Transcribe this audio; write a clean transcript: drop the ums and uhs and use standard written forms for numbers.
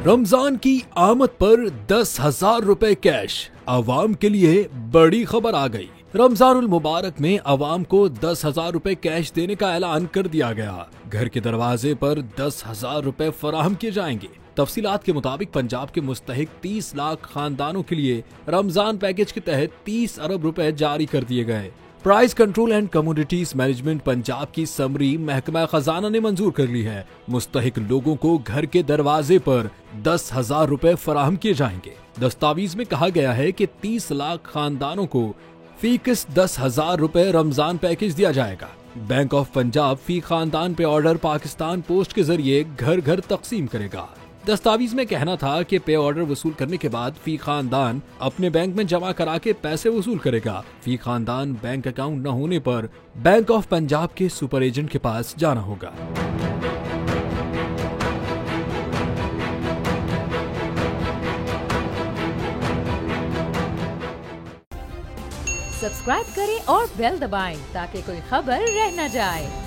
रमजान की आमद पर 10,000 रुपए कैश, आवाम के लिए बड़ी खबर आ गई। रमजानुल मुबारक में आवाम को 10,000 रुपए कैश देने का ऐलान कर दिया गया। घर के दरवाजे पर 10,000 रुपए फराहम किए जाएंगे। तफसीलात के मुताबिक पंजाब के मुस्तहिक 30 लाख खानदानों के लिए रमजान पैकेज के तहत 30 अरब रुपए जारी कर दिए गए। Price control and commodities management Punjab की समरी महकमा खजाना ने मंजूर कर ली है। मुस्तहिक लोगों को घर के दरवाजे पर 10,000 रुपए फराहम किए जाएंगे। दस्तावेज में कहा गया है कि 30 लाख खानदानों को फीकस 10,000 रुपए रमजान पैकेज दिया जाएगा। बैंक ऑफ पंजाब फी खानदान पे ऑर्डर पाकिस्तान पोस्ट के जरिए घर घर तकसीम करेगा। दस्तावेज में कहना था कि पे ऑर्डर वसूल करने के बाद फी खानदान अपने बैंक में जमा करा के पैसे वसूल करेगा। फी खानदान बैंक अकाउंट न होने पर बैंक ऑफ पंजाब के सुपर एजेंट के पास जाना होगा। सब्सक्राइब करें और बेल दबाएं ताकि कोई खबर रह न जाए।